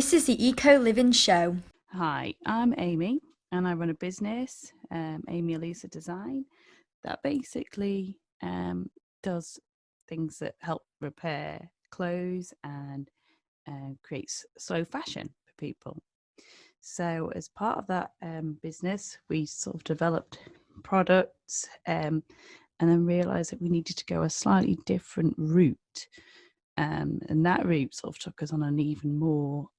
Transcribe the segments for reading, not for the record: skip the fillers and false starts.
This is the Eco Living Show. Hi, I'm Amy and I run a business, Alissa Design, that basically does things that help repair clothes and creates slow fashion for people. So, as part of that business, we sort of developed products and then realized that we needed to go a slightly different route. And that route sort of took us on an even more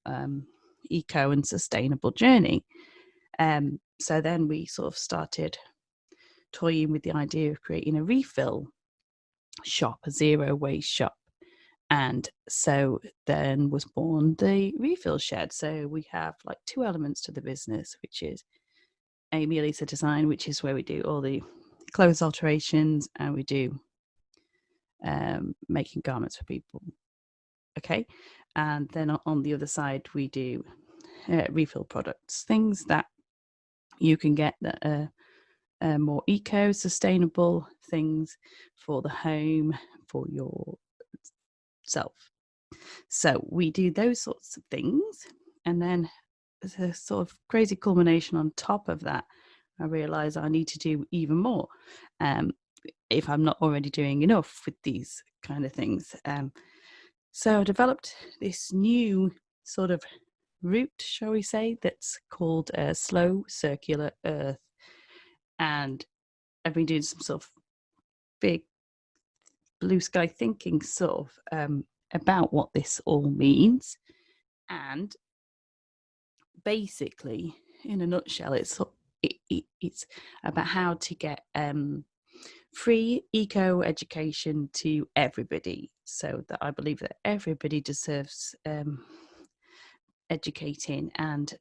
eco and sustainable journey. So then we sort of started toying with the idea of creating a refill shop, a zero waste shop. And so then was born the refill shed. So we have like two elements to the business, which is Amie Alissa Design, which is where we do all the clothes alterations and we do making garments for people. Okay. And then on the other side, we do refill products, things that you can get that are more eco-sustainable things for the home, for yourself. So we do those sorts of things. And then as a sort of crazy culmination on top of that, I realize I need to do even more if I'm not already doing enough with these kind of things. So I developed this new sort of route, shall we say, that's called Slow Circular Earth. And I've been doing some sort of big blue sky thinking sort of about what this all means. And basically, in a nutshell, it's about how to get free eco education to everybody, so that I believe that everybody deserves educating, and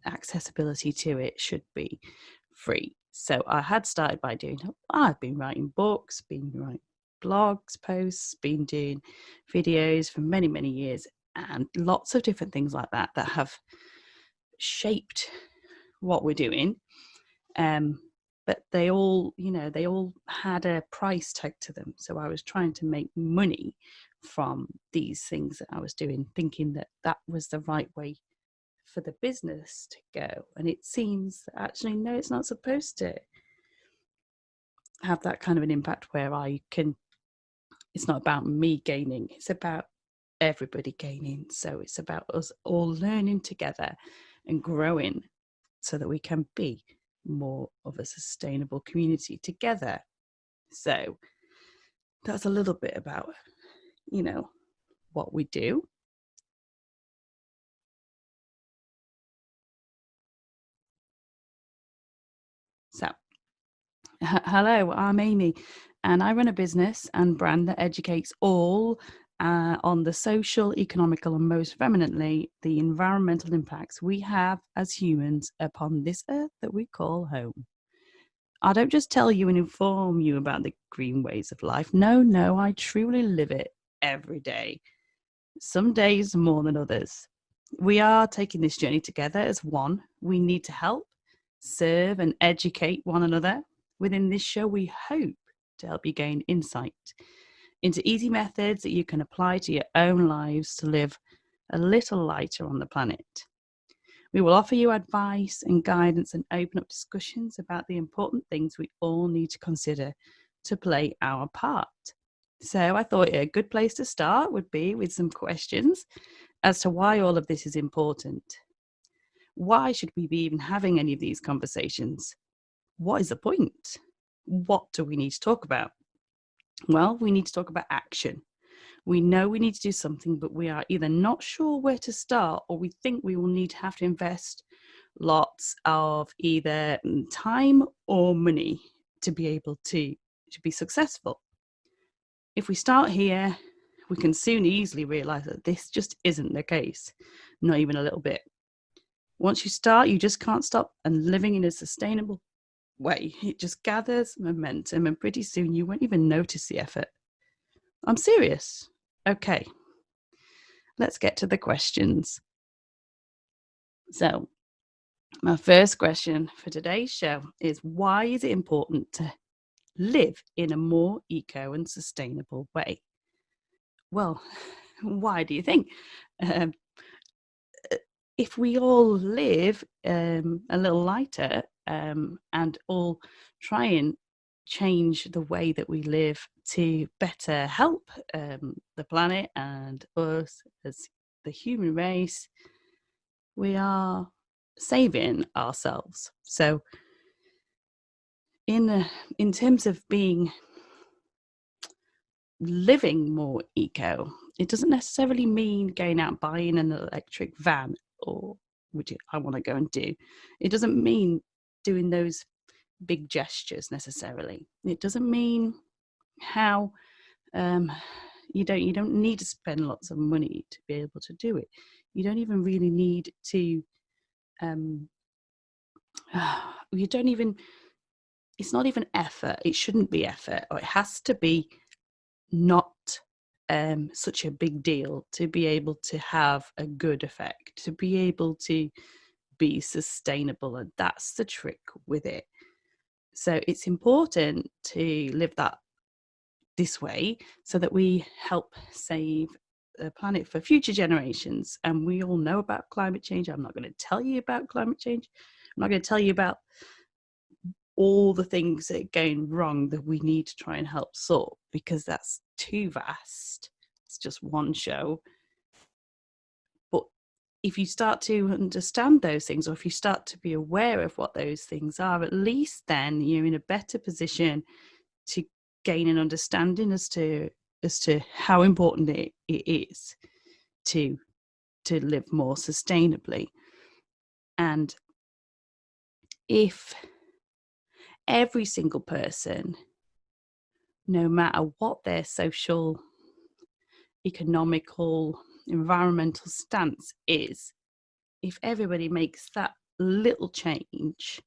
accessibility to it should be free. So I had started by I've been writing books, been writing blogs, posts, been doing videos for many, many years, and lots of different things like that that have shaped what we're doing. But they all had a price tag to them. So I was trying to make money from these things that I was doing, thinking that that was the right way for the business to go. And it seems that actually, no, it's not supposed to have that kind of an impact where it's not about me gaining, it's about everybody gaining. So it's about us all learning together and growing so that we can be more of a sustainable community together. So that's a little bit about, what we do. So, hello, I'm Amy, and I run a business and brand that educates all on the social, economical, and most eminently, the environmental impacts we have as humans upon this earth that we call home. I don't just tell you and inform you about the green ways of life. No, I truly live it every day. Some days more than others. We are taking this journey together as one. We need to help, serve, and educate one another. Within this show, we hope to help you gain insight into easy methods that you can apply to your own lives to live a little lighter on the planet. We will offer you advice and guidance and open up discussions about the important things we all need to consider to play our part. So I thought a good place to start would be with some questions as to why all of this is important. Why should we be even having any of these conversations? What is the point? What do we need to talk about? Well, we need to talk about action. We know we need to do something, but we are either not sure where to start, or we think we will need to have to invest lots of either time or money to be able to be successful. If we start here, we can soon easily realize that this just isn't the case, not even a little bit. Once you start, you just can't stop, and living in a sustainable way, it just gathers momentum, and pretty soon you won't even notice the effort. I'm serious. Okay, let's get to the questions. So, my first question for today's show is, why is it important to live in a more eco and sustainable way? Well, why do you think? if we all live a little lighter and all try and change the way that we live to better help the planet and us as the human race, we are saving ourselves. So in terms of living more eco, it doesn't necessarily mean going out buying an electric van, or which I want to go and do. It doesn't mean doing those big gestures necessarily. It doesn't mean how you don't need to spend lots of money to be able to do it. You don't even really need to you don't even it's not even effort. It shouldn't be effort, or it has to be not such a big deal to be able to have a good effect, to be able to be sustainable. And that's the trick with it. So it's important to live that this way so that we help save the planet for future generations. And we all know about climate change. I'm not going to tell you about climate change. I'm not going to tell you about all the things that are going wrong that we need to try and help sort, because that's too vast. It's just one show. But if you start to understand those things, or if you start to be aware of what those things are, at least then you're in a better position to gain an understanding as to how important it is to live more sustainably. And if every single person, no matter what their social, economical, environmental stance is, if everybody makes that little change,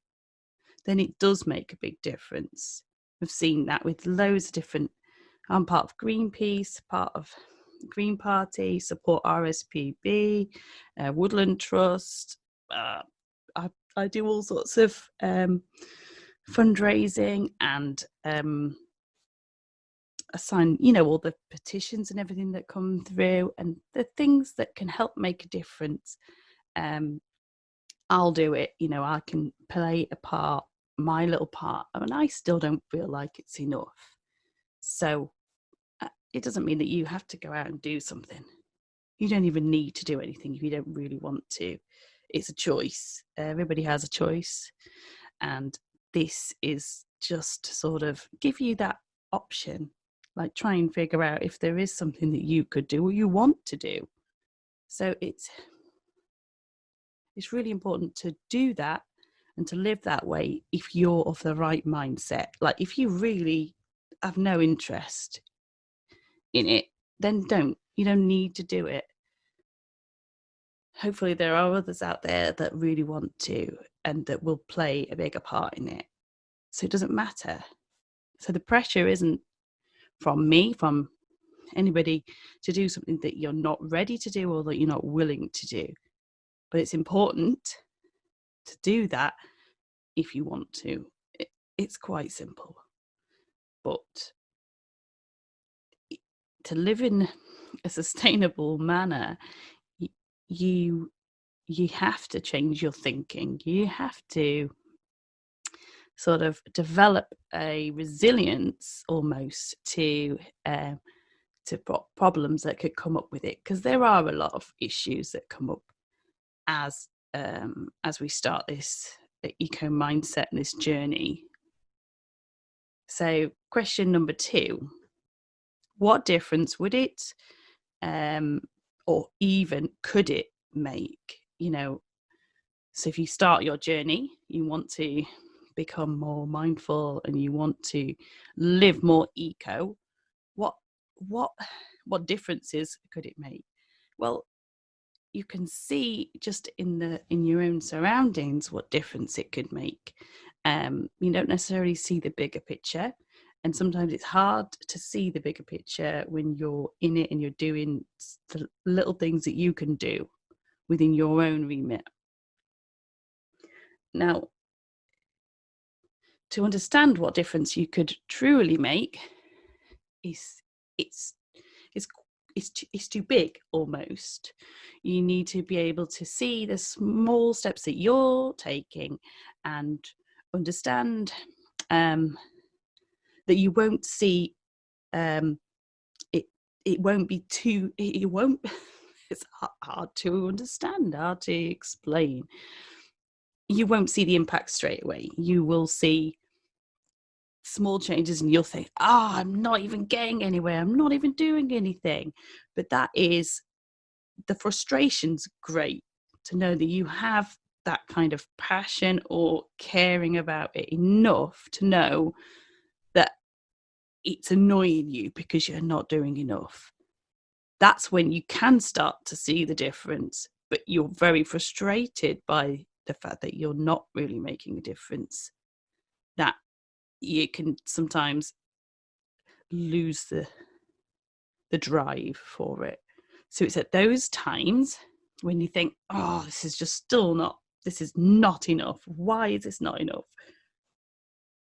then it does make a big difference. We've seen that with loads of different. I'm part of Greenpeace, part of Green Party, support RSPB, Woodland Trust. I do all sorts of fundraising and assign, all the petitions and everything that come through, and the things that can help make a difference. I'll do it. I can play a part, my little part, and I still don't feel like it's enough. So it doesn't mean that you have to go out and do something. You don't even need to do anything if you don't really want to. It's a choice. Everybody has a choice. And this is just to sort of give you that option. Like, try and figure out if there is something that you could do or you want to do. So it's really important to do that and to live that way if you're of the right mindset. Like, if you really have no interest in it, then you don't need to do it. Hopefully there are others out there that really want to and that will play a bigger part in it. So it doesn't matter. So the pressure isn't from me, from anybody, to do something that you're not ready to do or that you're not willing to do. But it's important to do that if you want to. It's quite simple. But to live in a sustainable manner, you have to change your thinking. You have to sort of develop a resilience almost to problems that could come up with it, because there are a lot of issues that come up as we start this eco mindset and this journey. So question number 2, what difference would it or even could it make? So if you start your journey, you want to become more mindful and you want to live more eco, what differences could it make? Well, you can see just in your own surroundings what difference it could make. You don't necessarily see the bigger picture, and sometimes it's hard to see the bigger picture when you're in it and you're doing the little things that you can do within your own remit. Now, to understand what difference you could truly make is it's too big almost. You need to be able to see the small steps that you're taking and understand that you won't see it. It won't be too. It won't. It's hard to understand, hard to explain. You won't see the impact straight away. You will see small changes and you'll think, I'm not even getting anywhere. I'm not even doing anything. But that is, the frustration's great to know that you have that kind of passion or caring about it enough to know that it's annoying you because you're not doing enough. That's when you can start to see the difference, but you're very frustrated by the fact that you're not really making a difference. That you can sometimes lose the drive for it. So it's at those times when you think, this is not enough. Why is this not enough?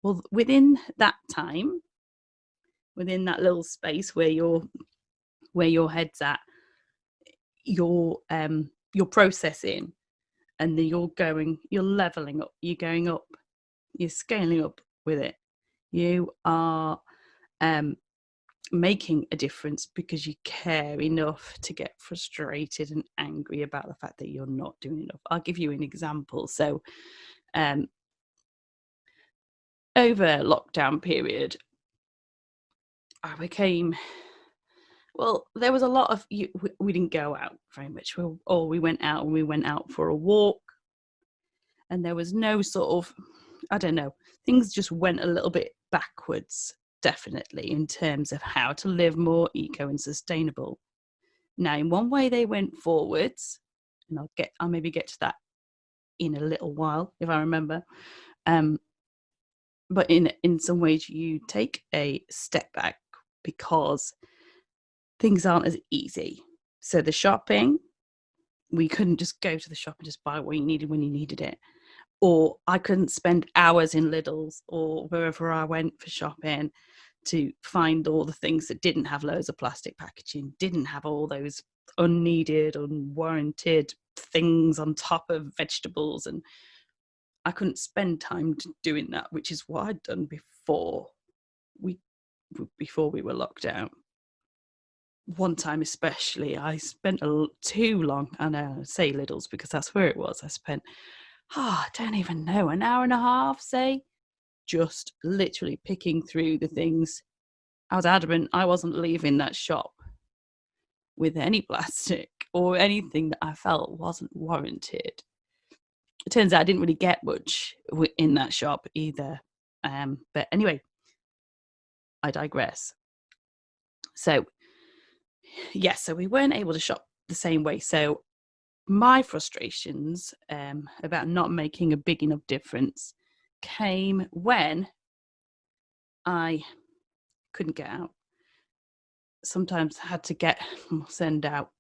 Well, within that time, within that little space where your head's at, you're processing, and then you're leveling up, you're going up, you're scaling up with it. You are making a difference because you care enough to get frustrated and angry about the fact that you're not doing enough. I'll give you an example. So over lockdown period, I became, there was a lot of, we didn't go out very much, or we went out for a walk, and there was no sort of, I don't know, things just went a little bit backwards, definitely, in terms of how to live more eco and sustainable. Now, in one way they went forwards, and I'll maybe get to that in a little while if I remember. But in some ways you take a step back because things aren't as easy. So the shopping, we couldn't just go to the shop and just buy what you needed when you needed it. Or I couldn't spend hours in Lidl's or wherever I went for shopping to find all the things that didn't have loads of plastic packaging, didn't have all those unneeded, unwarranted things on top of vegetables. And I couldn't spend time doing that, which is what I'd done before we were locked out. One time especially, I spent too long, and I say Lidl's because that's where it was. I spent, I don't even know, an hour and a half, say, just literally picking through the things. I was adamant I wasn't leaving that shop with any plastic or anything that I felt wasn't warranted. It turns out I didn't really get much in that shop either. But anyway, I digress. So, yes, so we weren't able to shop the same way. So my frustrations about not making a big enough difference came when I couldn't get out. Sometimes I had to send out,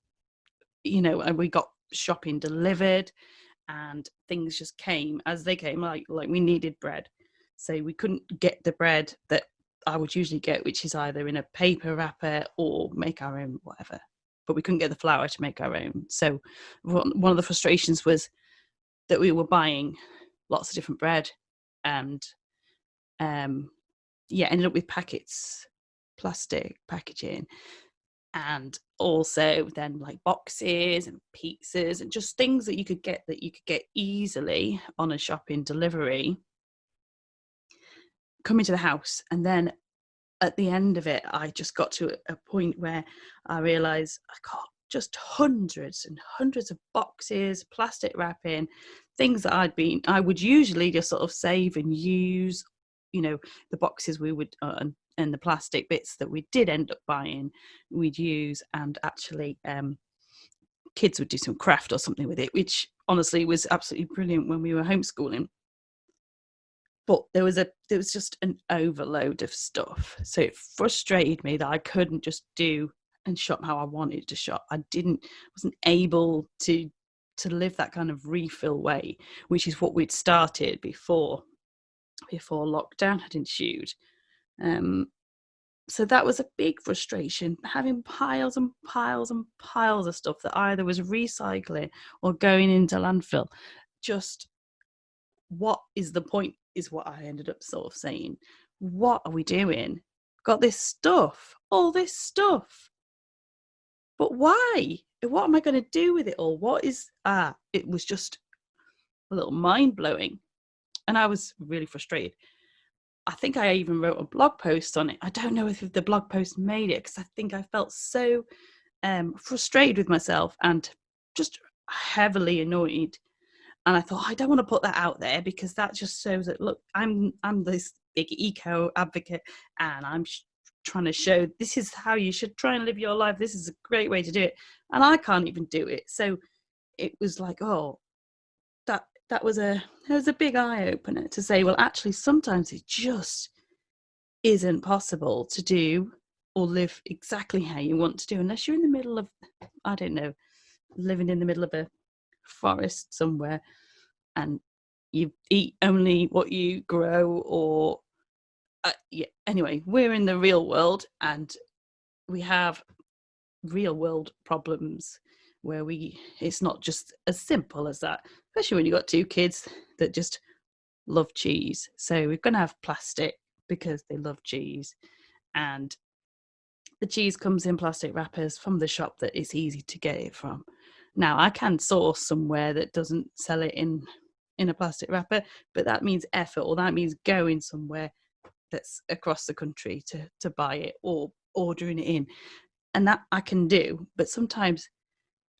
and we got shopping delivered and things just came as they came, like we needed bread. So we couldn't get the bread that I would usually get, which is either in a paper wrapper or make our own, whatever. But we couldn't get the flour to make our own. So one of the frustrations was that we were buying lots of different bread and ended up with plastic packaging, and also then like boxes and pizzas and just things that you could get easily on a shopping delivery coming to the house. And then at the end of it, I just got to a point where I realized I got just hundreds and hundreds of boxes, plastic wrapping, things that I would usually just sort of save and use, the boxes we would, and the plastic bits that we did end up buying, we'd use, and actually kids would do some craft or something with it, which honestly was absolutely brilliant when we were homeschooling. But there was just an overload of stuff. So it frustrated me that I couldn't just do and shop how I wanted to shop. I wasn't able to live that kind of refill way, which is what we'd started before lockdown, hadn't shoot. So that was a big frustration, having piles and piles and piles of stuff that either was recycling or going into landfill. Just, what is the point, is what I ended up sort of saying. What are we doing? Got this stuff, all this stuff. But why? What am I going to do with it all? What is, it was just a little mind blowing. And I was really frustrated. I think I even wrote a blog post on it. I don't know if the blog post made it, because I think I felt so frustrated with myself and just heavily annoyed. And I thought, I don't want to put that out there, because that just shows that, look, I'm this big eco advocate, and I'm trying to show this is how you should try and live your life. This is a great way to do it. And I can't even do it. So it was like, oh, that was a big eye opener to say, well, actually, sometimes it just isn't possible to do or live exactly how you want to do, unless you're in the middle of, I don't know, living in the middle of a forest somewhere, and you eat only what you grow, or yeah. Anyway, we're in the real world, and we have real world problems where it's not just as simple as that, especially when you've got two kids that just love cheese. So we're going to have plastic because they love cheese, and the cheese comes in plastic wrappers from the shop that it's easy to get it from. Now, I can source somewhere that doesn't sell it in a plastic wrapper, but that means effort, or that means going somewhere that's across the country to buy it, or ordering it in. And that I can do, but sometimes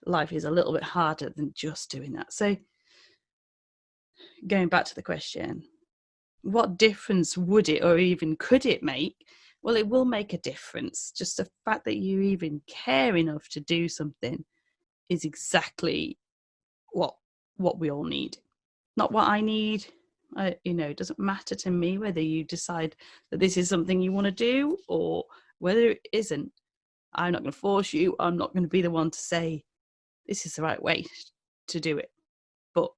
life is a little bit harder than just doing that. So going back to the question, what difference would it, or even could it make? Well, it will make a difference. Just the fact that you even care enough to do something is exactly what we all need. Not what I need. It doesn't matter to me whether you decide that this is something you want to do or whether it isn't. I'm not going to force you. I'm not going to be the one to say this is the right way to do it. But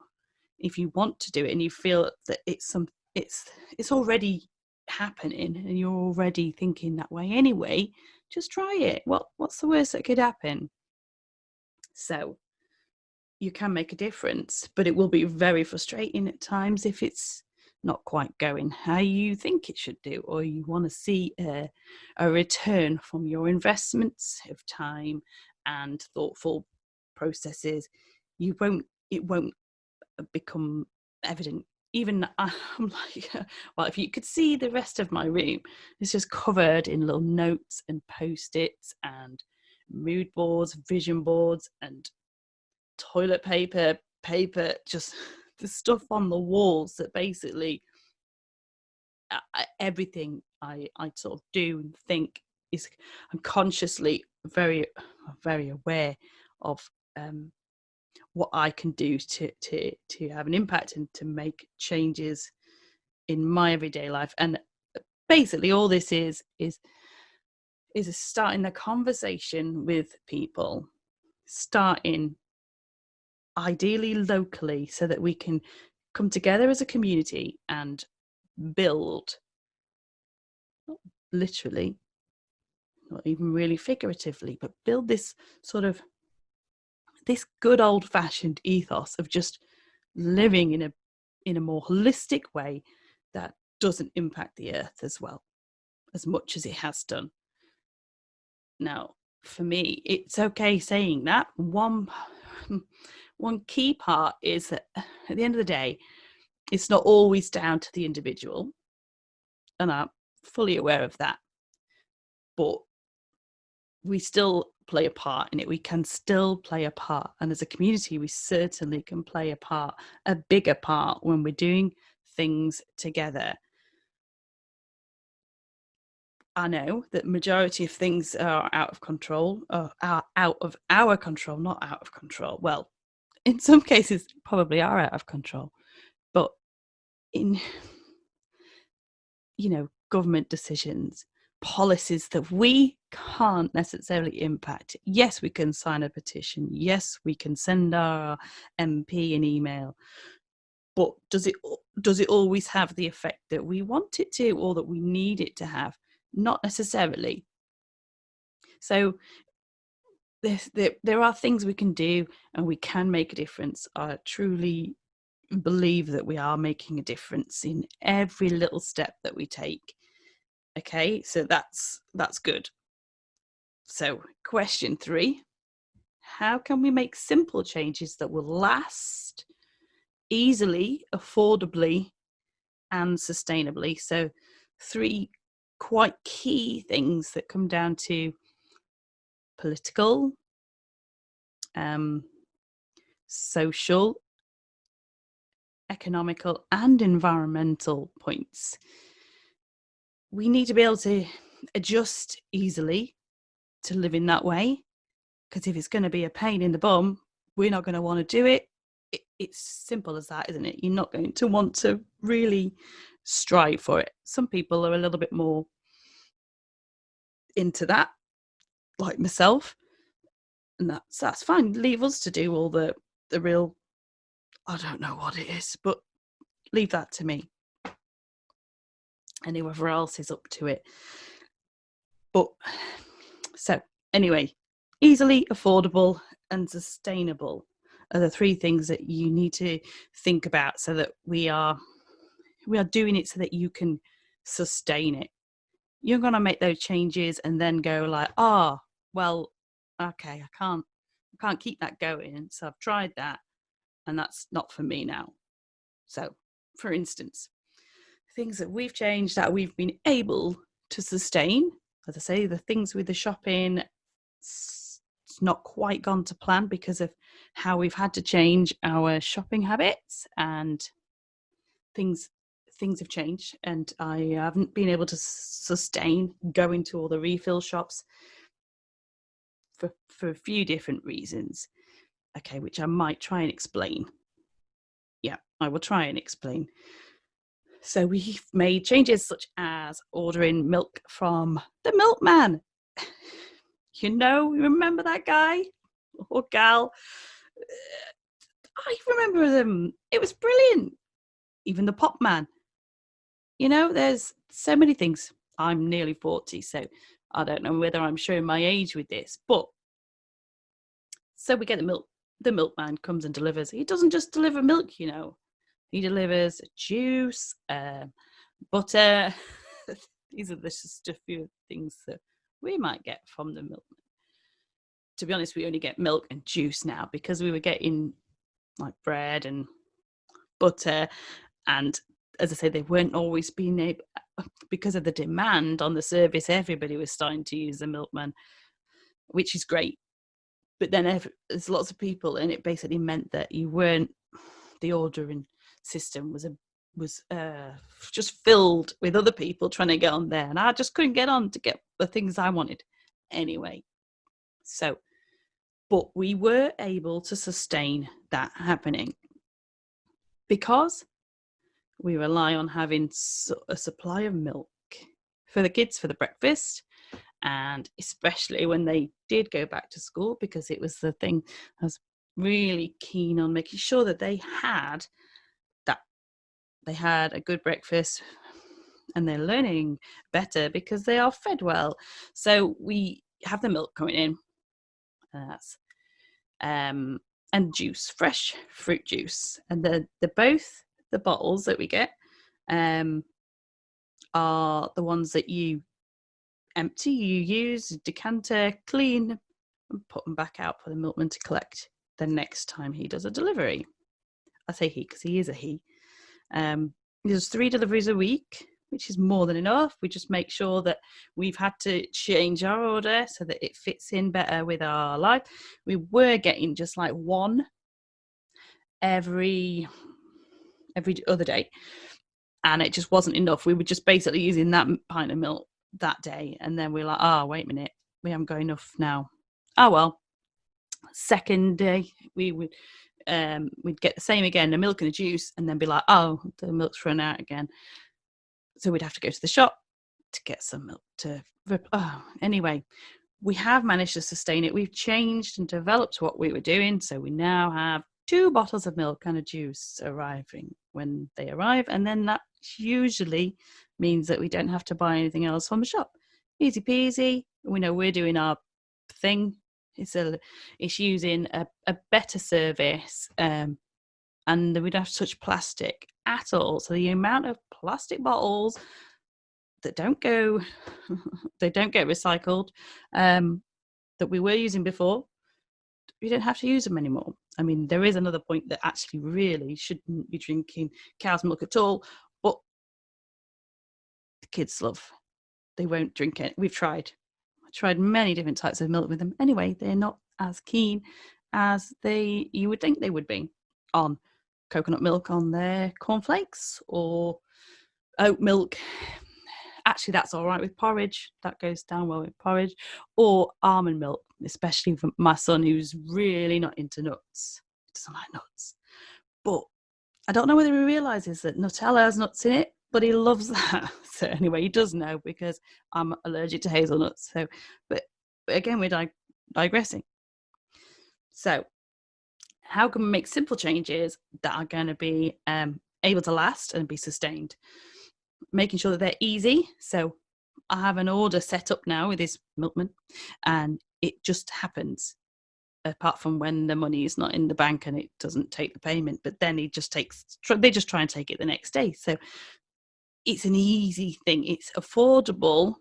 if you want to do it and you feel that it's already happening and you're already thinking that way anyway, just try it. What's the worst that could happen? So you can make a difference, but it will be very frustrating at times if it's not quite going how you think it should do, or you want to see a return from your investments of time and thoughtful processes. It won't become evident. Even I'm like, well, if you could see the rest of my room, it's just covered in little notes and post-its and mood boards, vision boards, and toilet paper, just the stuff on the walls that basically everything I sort of do and think is, I'm consciously very, very aware of what I can do to have an impact and to make changes in my everyday life. And basically all this is starting the conversation with people, starting ideally locally, so that we can come together as a community and build, not literally, not even really figuratively, but build this sort of this good old fashioned ethos of just living in a more holistic way that doesn't impact the earth as well, as much as it has done. Now, for me, it's okay saying that. One key part is that at the end of the day, it's not always down to the individual, and I'm fully aware of that. But we still play a part in it. We can still play a part. And as a community, we certainly can play a part, a bigger part, when we're doing things together. I know that majority of things are out of control, are out of our control, not out of control. Well, in some cases, probably are out of control. But in, government decisions, policies that we can't necessarily impact. Yes, we can sign a petition. Yes, we can send our MP an email. But does it always have the effect that we want it to, or that we need it to have? Not necessarily. So there are things we can do and we can make a difference. I truly believe that we are making a difference in every little step that we take. Okay, so that's good. So question 3, how can we make simple changes that will last easily, affordably, and sustainably? So 3 quite key things that come down to political, social, economical, and environmental points. We need to be able to adjust easily to live in that way, because if it's going to be a pain in the bum, we're not going to want to do it. It's simple as that, isn't it? You're not going to want to really strive for it. Some people are a little bit more into that, like myself, and that's fine. Leave us to do all the real, I don't know what it is, but leave that to me and whoever else is up to it. But so anyway, easily, affordable, and sustainable are the 3 things that you need to think about, so that we are doing it so that you can sustain it. You're going to make those changes and then go like, well, okay, I can't keep that going, so I've tried that and that's not for me now. So for instance, things that we've changed that we've been able to sustain, as I say, the things with the shopping, it's not quite gone to plan because of how we've had to change our shopping habits, and things have changed, and I haven't been able to sustain going to all the refill shops for a few different reasons. Okay, which I might try and explain. Yeah, I will try and explain. So we've made changes such as ordering milk from the milkman. Remember that guy or gal? I remember them. It was brilliant. Even the pop man. There's so many things. I'm nearly 40, so I don't know whether I'm showing my age with this, but so we get the milk. The milkman comes and delivers. He doesn't just deliver milk, He delivers juice, butter. These are just a few things that we might get from the milkman. To be honest, we only get milk and juice now, because we were getting like bread and butter, and as I say, they weren't always being able, because of the demand on the service, everybody was starting to use the milkman, which is great. But then there's lots of people, and it basically meant that the ordering system was just filled with other people trying to get on there, and I just couldn't get on to get the things I wanted anyway. So, but we were able to sustain that happening because we rely on having a supply of milk for the kids for the breakfast, and especially when they did go back to school, because it was the thing I was really keen on making sure that they had a good breakfast and they're learning better because they are fed well. So we have the milk coming in, that's and juice, fresh fruit juice, and the both the bottles that we get are the ones that you empty, you use, decanter, clean, and put them back out for the milkman to collect the next time he does a delivery. I say he because he is a he. There's 3 deliveries a week, which is more than enough. We just make sure that we've had to change our order so that it fits in better with our life. We were getting just like 1 every other day, and it just wasn't enough. We were just basically using that pint of milk that day, and then we're like, wait a minute, we haven't got enough now. Well, second day we'd get the same again, the milk and the juice, and then be like, the milk's run out again, so we'd have to go to the shop to get some milk anyway, we have managed to sustain it. We've changed and developed what we were doing, so we now have 2 bottles of milk and a juice arriving when they arrive, and then that usually means that we don't have to buy anything else from the shop. easy peasy. We know we're doing our thing. It's using a better service, and we don't have touch plastic at all. So the amount of plastic bottles that don't go, they don't get recycled, that we were using before, we don't have to use them anymore. I mean, there is another point that actually really shouldn't be drinking cow's milk at all, but the kids they won't drink it. We've tried many different types of milk with them. Anyway, they're not as keen as you would think they would be on coconut milk on their cornflakes or oat milk. Actually, that's all right with porridge. That goes down well with porridge. Or almond milk, especially for my son, who's really not into nuts. He doesn't like nuts. But I don't know whether he realises that Nutella has nuts in it, but he loves that. So anyway, he does know because I'm allergic to hazelnuts. So, but again, we're digressing. So how can we make simple changes that are going to be able to last and be sustained? Making sure that they're easy. So I have an order set up now with this milkman, and it just happens, apart from when the money is not in the bank and it doesn't take the payment, but then they just try and take it the next day. So it's an easy thing. It's affordable,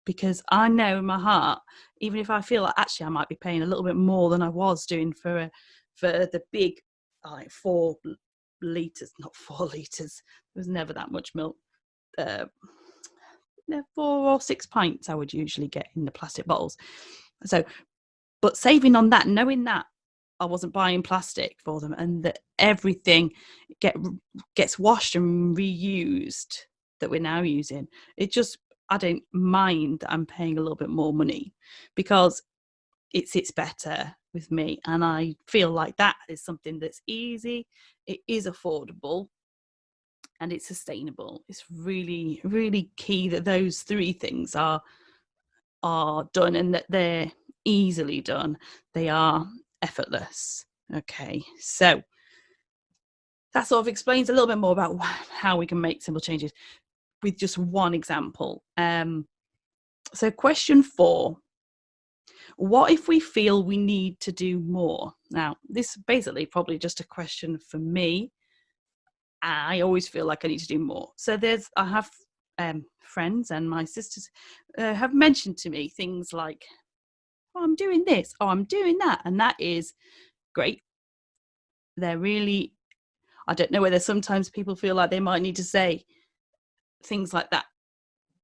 because I know in my heart, even if I feel like actually I might be paying a little bit more than I was doing for the big, like 4 litres, not 4 litres, there was never that much milk. 4 or 6 pints I would usually get in the plastic bottles. So, but saving on that, knowing that I wasn't buying plastic for them, and that everything gets washed and reused that we're now using, I don't mind that I'm paying a little bit more money, because it sits better with me, and I feel like that is something that's easy, it is affordable, and it's sustainable. It's really, really key that those 3 things are done, and that they're easily done. They are effortless. Okay, so that sort of explains a little bit more about how we can make simple changes with just one example. So question 4, what if we feel we need to do more? Now, this is basically probably just a question for me. I always feel like I need to do more. So I have friends, and my sisters have mentioned to me things like, oh, I'm doing this, oh, I'm doing that. And that is great. They're really, I don't know whether sometimes people feel like they might need to say things like that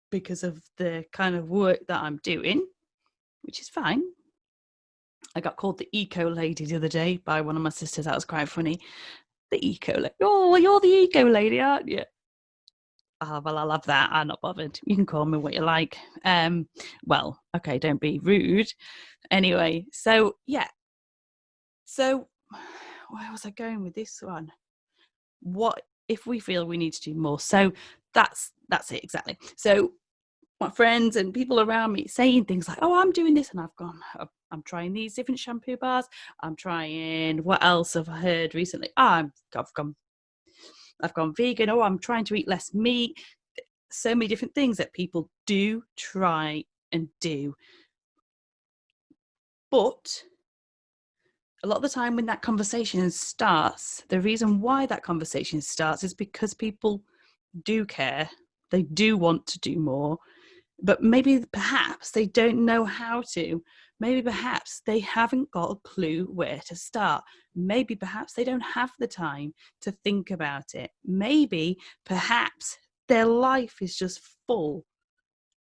because of the kind of work that I'm doing, which is fine. I got called the eco lady the other day by one of my sisters. That was quite funny. The eco lady. Oh, well, you're the eco lady, aren't you? Oh, well, I love that. I'm not bothered. You can call me what you like. Well, okay, don't be rude. Anyway, so yeah. So where was I going with this one? What if we feel we need to do more? So that's it exactly. So my friends and people around me saying things like, oh, I'm doing this, and I'm trying these different shampoo bars. I'm trying, what else have I heard recently? I've gone vegan. Oh, I'm trying to eat less meat. So many different things that people do try and do. But a lot of the time when that conversation starts, the reason why that conversation starts is because people do care. They do want to do more, but maybe perhaps they don't know how to. Maybe perhaps they haven't got a clue where to start. Maybe perhaps they don't have the time to think about it. Maybe perhaps their life is just full,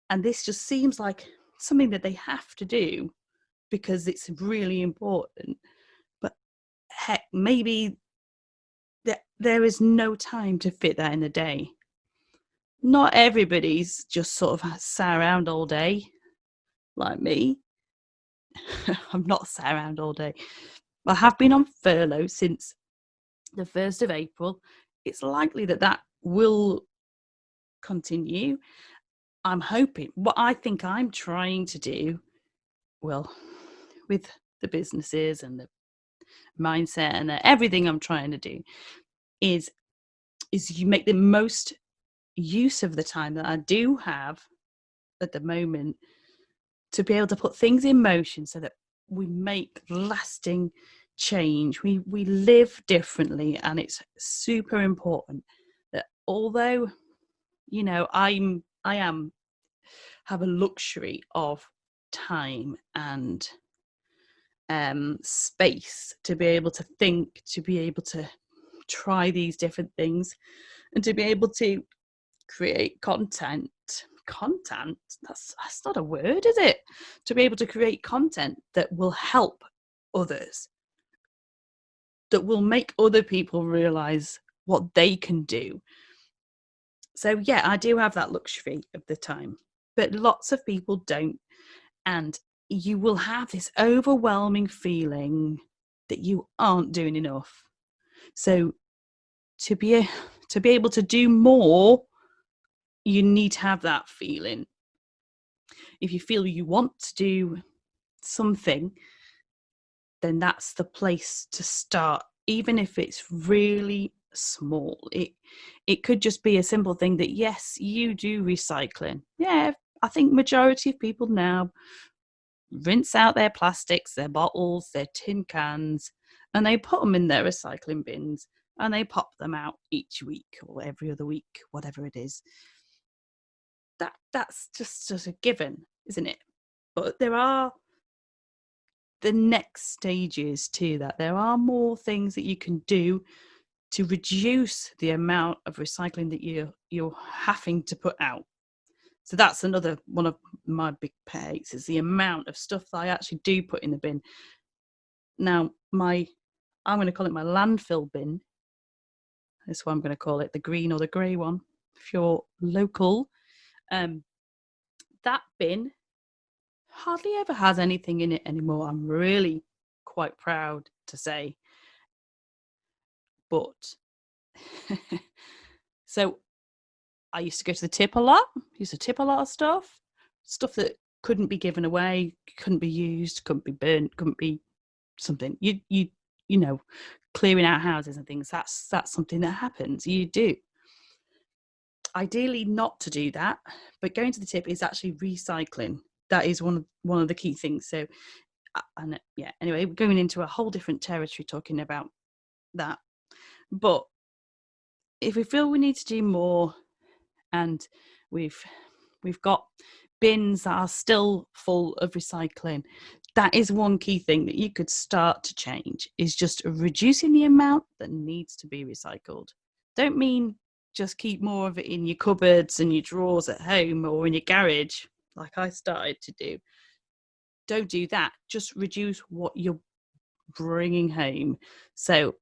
and this just seems like something that they have to do because it's really important. But heck, maybe there is no time to fit that in a day. Not everybody's just sort of sat around all day like me. I'm not sat around all day. I have been on furlough since the 1st of April. It's likely that will continue. I'm hoping, what I think I'm trying to do, well, with the businesses and the mindset and everything I'm trying to do, is you make the most use of the time that I do have at the moment to be able to put things in motion so that we make lasting change. We live differently, and it's super important that although, you know, I am have a luxury of time and space to be able to think, to be able to try these different things, and to be able to create content. That's not a word, is it? To be able to create content that will help others, that will make other people realize what they can do. So yeah, I do have that luxury of the time, but lots of people don't. And you will have this overwhelming feeling that you aren't doing enough. So to be able to do more, you need to have that feeling. If you feel you want to do something, then that's the place to start, even if it's really small. It could just be a simple thing that, yes, you do recycling. Yeah, I think majority of people now rinse out their plastics, their bottles, their tin cans, and they put them in their recycling bins, and they pop them out each week or every other week, whatever it is. That's just a given, isn't it? But there are the next stages to that. There are more things that you can do to reduce the amount of recycling that you're having to put out. So that's another one of my big pet hates, is the amount of stuff that I actually do put in the bin. Now, I'm going to call it my landfill bin. That's what I'm going to call it, the green or the grey one, if you're local. That bin hardly ever has anything in it anymore. I'm really quite proud to say. But so I used to go to the tip a lot. Used to tip a lot of stuff that couldn't be given away, couldn't be used, couldn't be burnt, couldn't be something. You know, clearing out houses and things. That's something that happens. You do. Ideally, not to do that, but going to the tip is actually recycling. That is one of the key things. So, and yeah. Anyway, we're going into a whole different territory talking about that. But if we feel we need to do more, and we've got bins that are still full of recycling, that is one key thing that you could start to change, is just reducing the amount that needs to be recycled. Don't mean just keep more of it in your cupboards and your drawers at home or in your garage like I started to do. Don't do that. Just reduce what you're bringing home. So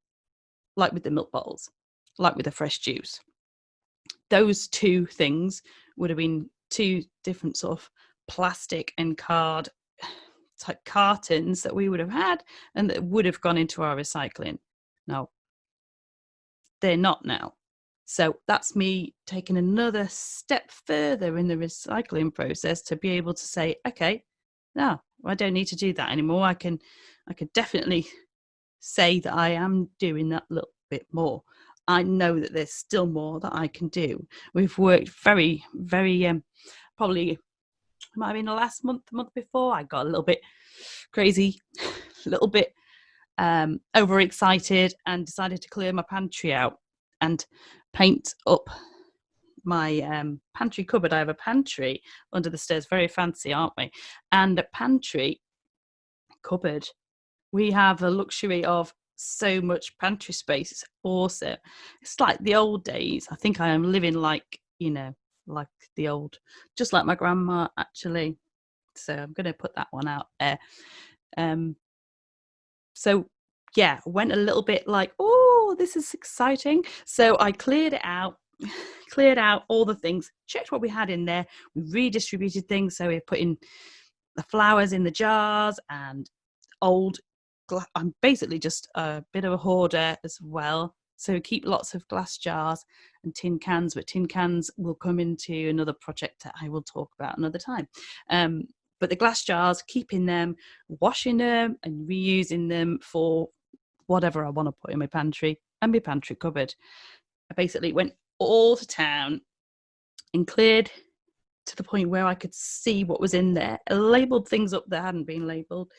like with the milk bottles, like with the fresh juice, those two things would have been two different sort of plastic and card type cartons that we would have had and that would have gone into our recycling. Now, they're not now. So that's me taking another step further in the recycling process to be able to say, okay, no, I don't need to do that anymore. I can definitely say that I am doing that little bit more. I know that there's still more that I can do. We've worked very, very, probably might have been the last month, the month before, I got a little bit crazy, a little bit overexcited, and decided to clear my pantry out and paint up my pantry cupboard. I have a pantry under the stairs, very fancy, aren't we? And a pantry cupboard. We have the luxury of so much pantry space. It's awesome. It's like the old days. I think I am living like, like the old, just like my grandma, actually. So I'm going to put that one out there. So yeah, went a little bit like, oh, this is exciting. So I cleared it out, cleared out all the things, checked what we had in there. We redistributed things. So we're putting the flowers in the jars and old I'm basically just a bit of a hoarder as well. So keep lots of glass jars and tin cans, but tin cans will come into another project that I will talk about another time. But the glass jars, keeping them, washing them and reusing them for whatever I want to put in my pantry and my pantry cupboard. I basically went all to town and cleared to the point where I could see what was in there. I labelled things up that hadn't been labelled.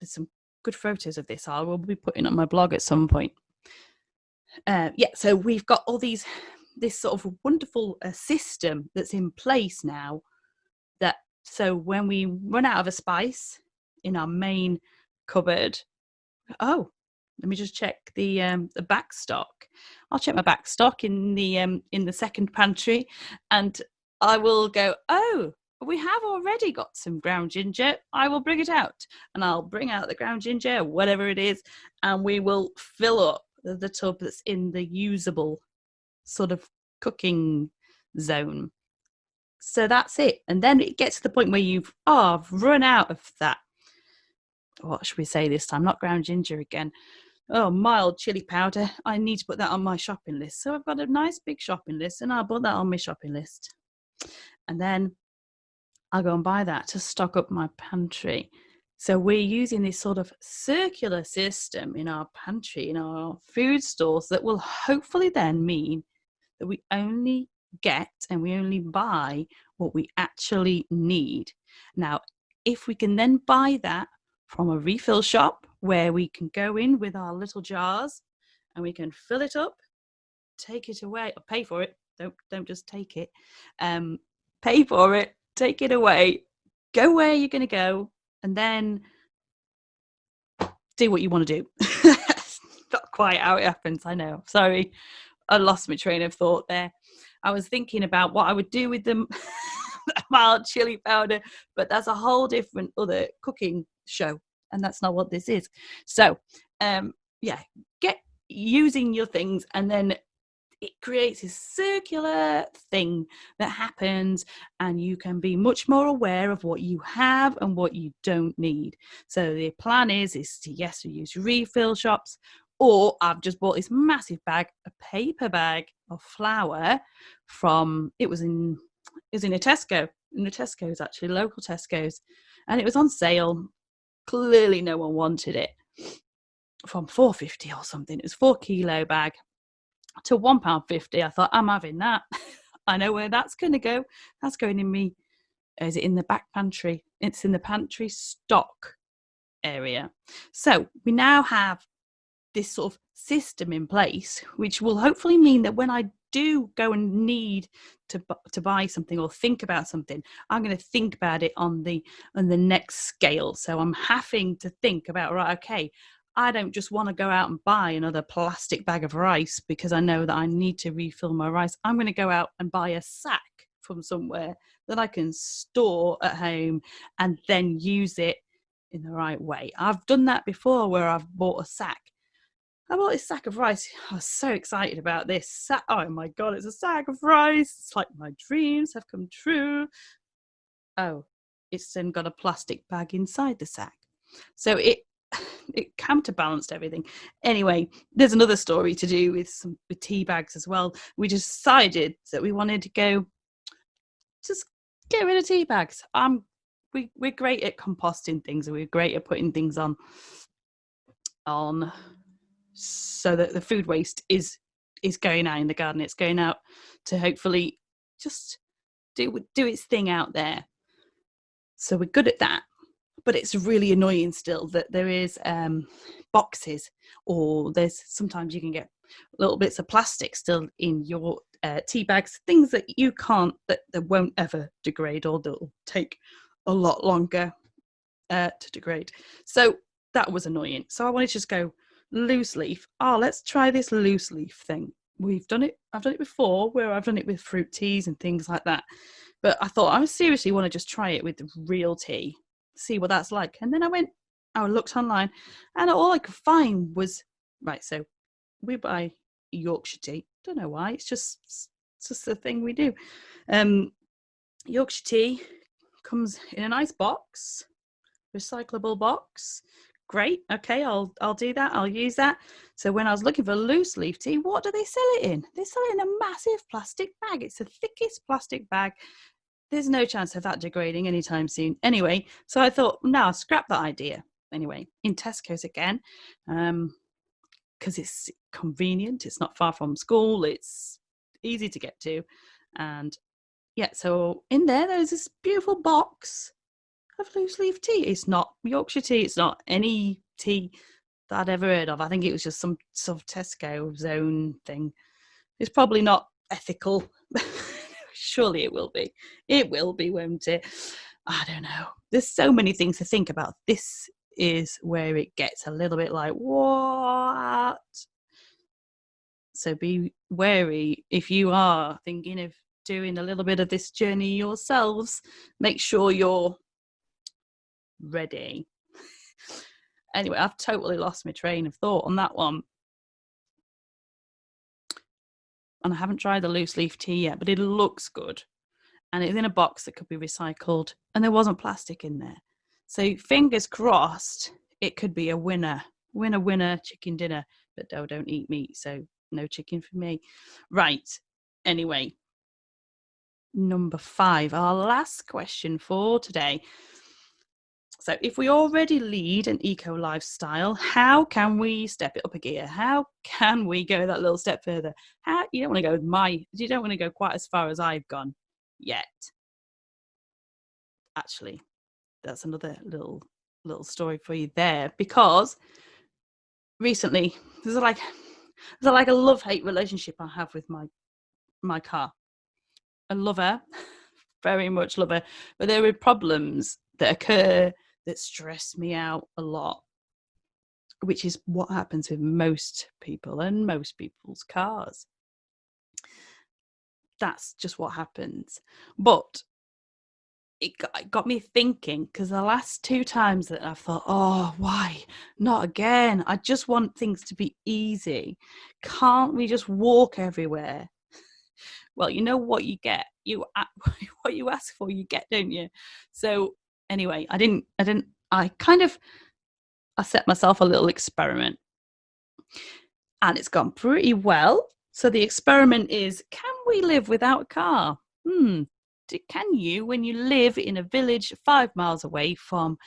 There's some good photos of this I will be putting on my blog at some point. So we've got all this sort of wonderful system that's in place now, that so when we run out of a spice in our main cupboard, let me just check the back stock. I'll check my back stock in the second pantry, and I will go, oh, we have already got some ground ginger. I will bring it out, and I'll bring out the ground ginger, whatever it is, and we will fill up the tub that's in the usable sort of cooking zone. So that's it. And then it gets to the point where I've run out of that. What should we say this time? Not ground ginger again. Mild chili powder. I need to put that on my shopping list. So I've got a nice big shopping list, and I'll put that on my shopping list. And then I'll go and buy that to stock up my pantry. So we're using this sort of circular system in our pantry, in our food stores, that will hopefully then mean that we only get and we only buy what we actually need. Now, if we can then buy that from a refill shop where we can go in with our little jars and we can fill it up, take it away, or pay for it. Don't just take it. Pay for it, take it away, go where you're going to go, and then do what you want to do. Not quite how it happens, I know. Sorry, I lost my train of thought there. I was thinking about what I would do with the mild chili powder, but that's a whole different other cooking show, and that's not what this is. So, get using your things, and then it creates this circular thing that happens, and you can be much more aware of what you have and what you don't need. So the plan is to use refill shops, or I've just bought this massive bag, a paper bag of flour from, it was in a Tesco, in the Tesco's, actually, local Tesco's, and it was on sale. Clearly no one wanted it, from £4.50 or something. It was 4 kilo bag to £1.50. I thought, I'm having that. I know where that's going to go. That's going in me. Is it in the back pantry? It's in the pantry stock area. So we now have this sort of system in place, which will hopefully mean that when I do go and need to buy something or think about something, I'm going to think about it on the next scale. So I'm having to think about, right, okay, I don't just want to go out and buy another plastic bag of rice because I know that I need to refill my rice. I'm going to go out and buy a sack from somewhere that I can store at home and then use it in the right way. I've done that before, where I've bought a sack. I bought this sack of rice. I was so excited about this. Oh my God, it's a sack of rice. It's like my dreams have come true. Oh, it's then got a plastic bag inside the sack. So it counterbalanced everything. Anyway, there's another story to do with tea bags as well. We decided that we wanted to just get rid of tea bags. We're great at composting things, and we're great at putting things on so that the food waste is going out in the garden. It's going out to hopefully just do its thing out there. So we're good at that. But it's really annoying still that there is boxes, or there's sometimes you can get little bits of plastic still in your tea bags, things that you can't, that won't ever degrade, or that'll take a lot longer to degrade. So that was annoying. So I wanted to just go loose leaf. Let's try this loose leaf thing. I've done it before, where I've done it with fruit teas and things like that. But I thought, I seriously want to just try it with the real tea, see what that's like. And then I looked online, and all I could find was, right, so we buy Yorkshire tea. Don't know why, it's just the thing we do. Yorkshire tea comes in a nice box, recyclable box. Great, okay, I'll do that, I'll use that. So when I was looking for loose leaf tea, what do they sell it in? They sell it in a massive plastic bag. It's the thickest plastic bag. There's no chance of that degrading anytime soon. Anyway, so I thought, no, scrap that idea. Anyway, in Tesco's again, because it's convenient. It's not far from school. It's easy to get to. And yeah, so in there's this beautiful box of loose leaf tea. It's not Yorkshire tea. It's not any tea that I'd ever heard of. I think it was just some sort of Tesco's own thing. It's probably not ethical. Surely it will be. It will be, won't it? I don't know. There's so many things to think about. This is where it gets a little bit like, what? So be wary if you are thinking of doing a little bit of this journey yourselves. Make sure you're ready. Anyway, I've totally lost my train of thought on that one. And I haven't tried the loose leaf tea yet, but it looks good. And it's in a box that could be recycled. And there wasn't plastic in there. So fingers crossed, it could be a winner. Winner, winner, chicken dinner. But don't eat meat, so no chicken for me. Right. Anyway, number 5, our last question for today. So if we already lead an eco lifestyle, how can we step it up a gear? How can we go that little step further? You don't want to go quite as far as I've gone yet. Actually, that's another little story for you there, because recently there's like a love-hate relationship I have with my car. I love her, very much love her, but there are problems that occur that stress me out a lot, which is what happens with most people and most people's cars. That's just what happens. But it got me thinking, because the last 2 times that I've thought, oh, why? Not again. I just want things to be easy. Can't we just walk everywhere? Well, you know what you get. What you ask for, you get, don't you? So anyway, I set myself a little experiment, and it's gone pretty well. So the experiment is, can we live without a car? Can you, when you live in a village 5 miles away from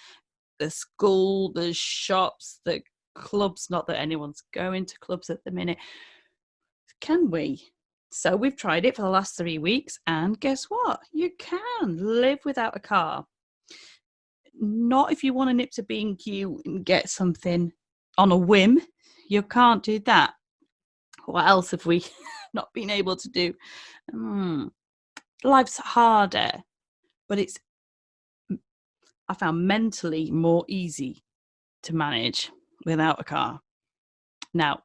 the school, the shops, the clubs, not that anyone's going to clubs at the minute, can we? So we've tried it for the last 3 weeks, and guess what? You can live without a car. Not if you want to nip to B&Q and get something on a whim. You can't do that. What else have we not been able to do? Life's harder, but I found mentally more easy to manage without a car. Now,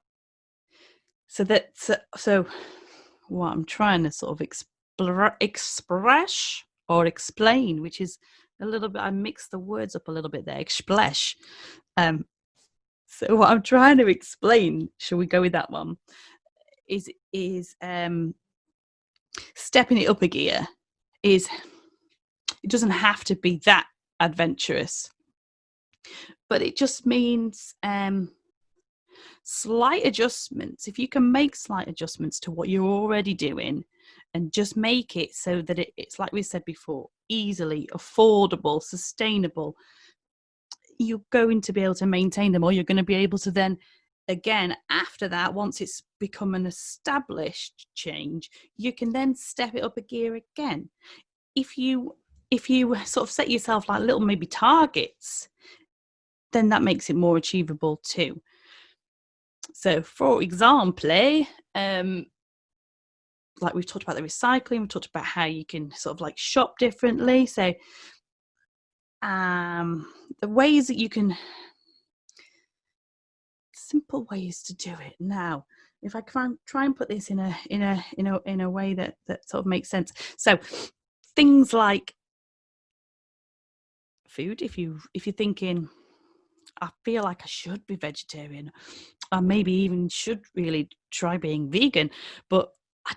so what I'm trying to sort of express or explain, which is a little bit, I mixed the words up a little bit there, express. So what I'm trying to explain, shall we go with that one, is stepping it up a gear. It doesn't have to be that adventurous, but it just means slight adjustments. If you can make slight adjustments to what you're already doing and just make it so that it's, like we said before, easily affordable, sustainable, you're going to be able to maintain them, or you're going to be able to then, again, after that, once it's become an established change, you can then step it up a gear again. If you sort of set yourself like little maybe targets, then that makes it more achievable too. So for example, like we've talked about the recycling, we've talked about how you can sort of like shop differently. So the ways that you can, simple ways to do it. Now, if I can try and put this in a way that sort of makes sense. So things like food, if you're thinking, I feel like I should be vegetarian, or maybe even should really try being vegan, but I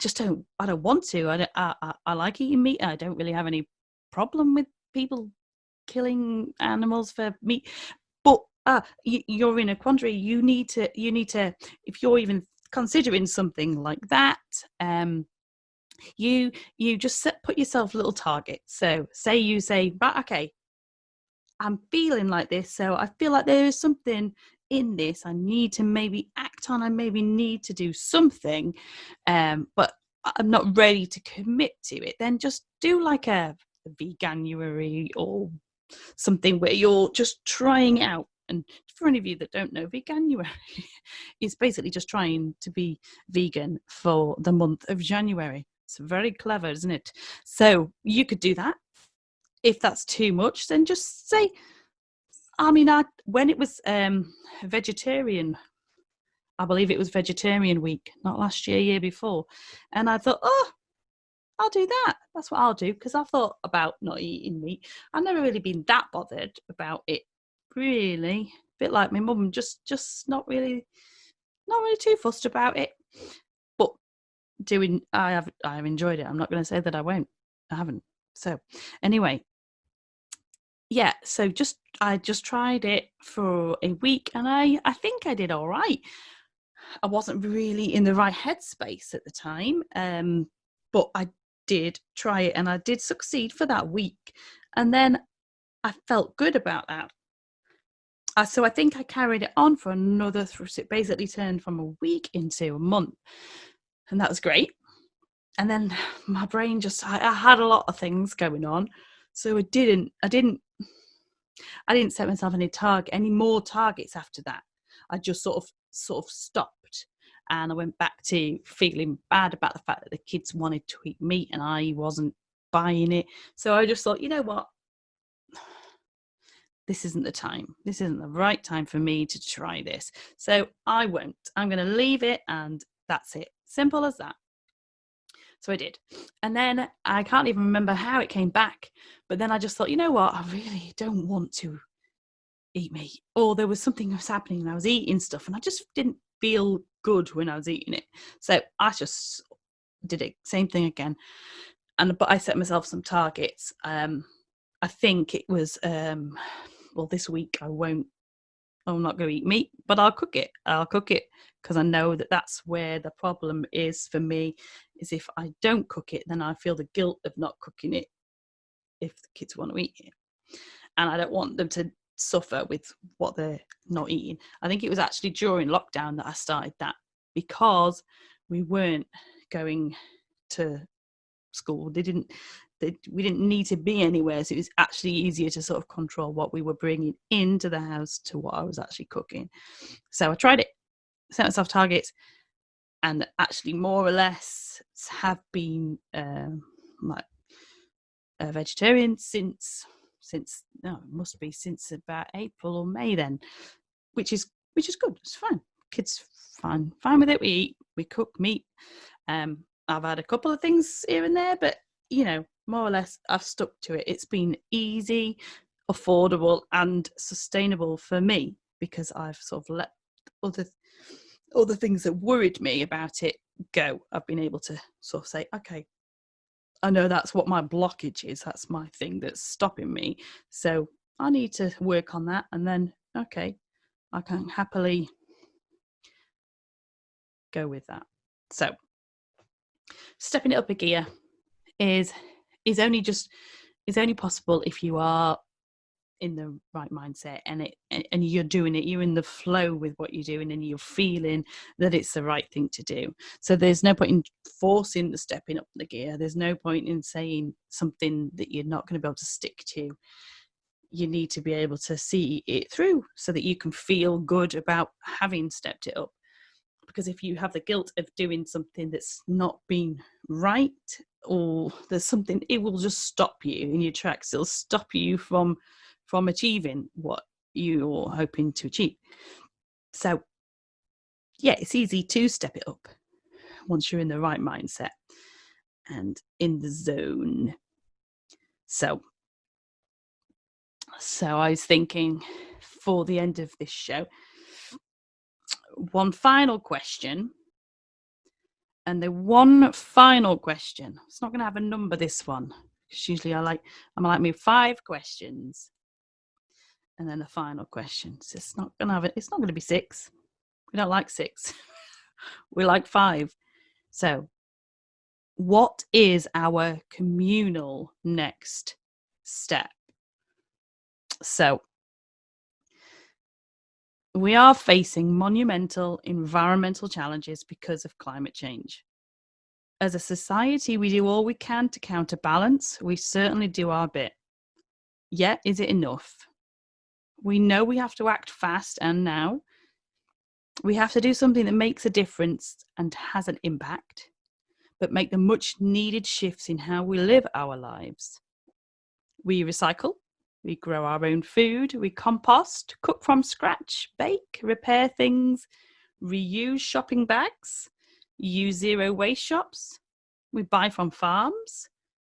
don't want to. I like eating meat. I don't really have any problem with people killing animals for meat, but you're in a quandary. You need to, if you're even considering something like that, you just put yourself little targets. So you say, right, okay, I'm feeling like this, so I feel like there is something in this I need to maybe act on. I maybe need to do something, but I'm not ready to commit to it, then just do like a veganuary or something where you're just trying it out. And for any of you that don't know, veganuary is basically just trying to be vegan for the month of January. It's very clever, isn't it? So you could do that. If that's too much, then just say, when it was vegetarian, I believe it was vegetarian week, not last year, year before. And I thought, oh, I'll do that. That's what I'll do, because I thought about not eating meat. I've never really been that bothered about it, really. A bit like my mum, just not really too fussed about it. But I have enjoyed it. I'm not going to say that I won't. I haven't. So anyway, yeah. So I just tried it for a week, and I think I did all right. I wasn't really in the right headspace at the time, but I did try it and I did succeed for that week. And then I felt good about that. So I think I carried it on for another, it basically turned from a week into a month. And that was great. And then my brain I had a lot of things going on. So I didn't set myself any more targets after that. I just sort of stopped, and I went back to feeling bad about the fact that the kids wanted to eat meat and I wasn't buying it. So I just thought, you know what? This isn't the time. This isn't the right time for me to try this. So I won't. I'm going to leave it, and that's it. Simple as that. So I did. And then I can't even remember how it came back. But then I just thought, you know what? I really don't want to eat meat. Or there was something that was happening and I was eating stuff and I just didn't feel good when I was eating it. So I just did it. Same thing again. But I set myself some targets. I think it was, this week I'm not going to eat meat, but I'll cook it. I'll cook it because I know that that's where the problem is for me, is if I don't cook it, then I feel the guilt of not cooking it if the kids want to eat it. And I don't want them to suffer with what they're not eating. I think it was actually during lockdown that I started that, because we weren't going to school. We didn't need to be anywhere, so it was actually easier to sort of control what we were bringing into the house to what I was actually cooking. So I tried it, set myself targets, and actually more or less have been like a vegetarian since it must be since about April or May then, which is good. It's fine. Kids fine with it. We cook meat. I've had a couple of things here and there, but more or less I've stuck to it. It's been easy, affordable, and sustainable for me, because I've sort of let other things that worried me about it go. I've been able to sort of say, okay, I know that's what my blockage is. That's my thing that's stopping me. So I need to work on that. And then, okay, I can happily go with that. So stepping it up a gear is only possible if you are in the right mindset and you're doing it, you're in the flow with what you're doing and you're feeling that it's the right thing to do. So there's no point in forcing the stepping up the gear. There's no point in saying something that you're not going to be able to stick to. You need to be able to see it through so that you can feel good about having stepped it up. Because if you have the guilt of doing something that's not been right, or there's something, it will just stop you in your tracks. It'll stop you from achieving what you're hoping to achieve. So yeah, it's easy to step it up once you're in the right mindset and in the zone. So I was thinking, for the end of this show, one final question. And the one final question, it's not going to have a number, this one, because usually I'm like me 5 questions and then the final question. So it's not going to be 6. We don't like 6. We like 5. So what is our communal next step? So we are facing monumental environmental challenges because of climate change. As a society, we do all we can to counterbalance. We certainly do our bit. Yet, is it enough? We know we have to act fast and now. We have to do something that makes a difference and has an impact, but make the much needed shifts in how we live our lives. We recycle, we grow our own food, we compost, cook from scratch, bake, repair things, reuse shopping bags, use zero waste shops, we buy from farms,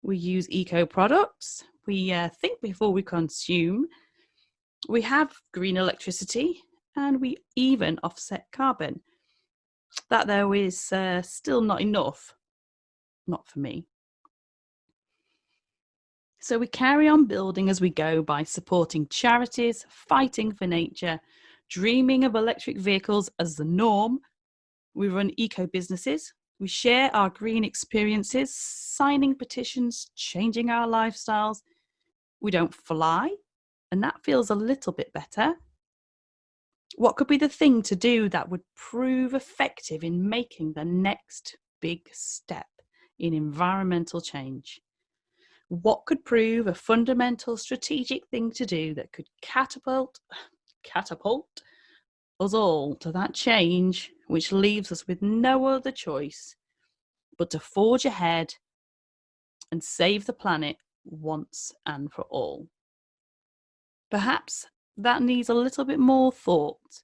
we use eco products, we think before we consume, we have green electricity, and we even offset carbon. That, though, is still not enough. Not for me. So we carry on building as we go by supporting charities, fighting for nature, dreaming of electric vehicles as the norm. We run eco businesses. We share our green experiences, signing petitions, changing our lifestyles. We don't fly, and that feels a little bit better. What could be the thing to do that would prove effective in making the next big step in environmental change? What could prove a fundamental strategic thing to do that could catapult us all to that change, which leaves us with no other choice but to forge ahead and save the planet once and for all? Perhaps that needs a little bit more thought.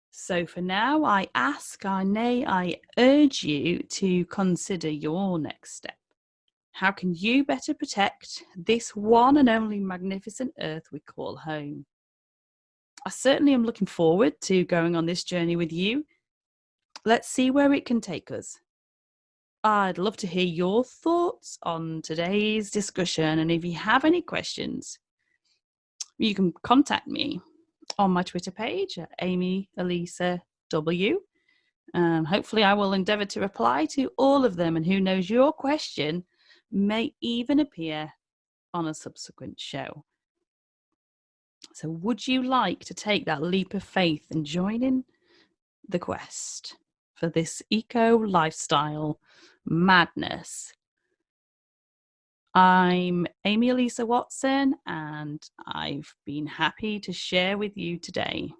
So for now, I urge you to consider your next step. How can you better protect this one and only magnificent earth we call home? I certainly am looking forward to going on this journey with you. Let's see where it can take us. I'd love to hear your thoughts on today's discussion, and if you have any questions, you can contact me on my Twitter page at Amie Alissa W. Hopefully I will endeavour to reply to all of them, and who knows, your question may even appear on a subsequent show. So would you like to take that leap of faith and join in the quest for this eco lifestyle madness? I'm Amie Alissa Watson, and I've been happy to share with you today.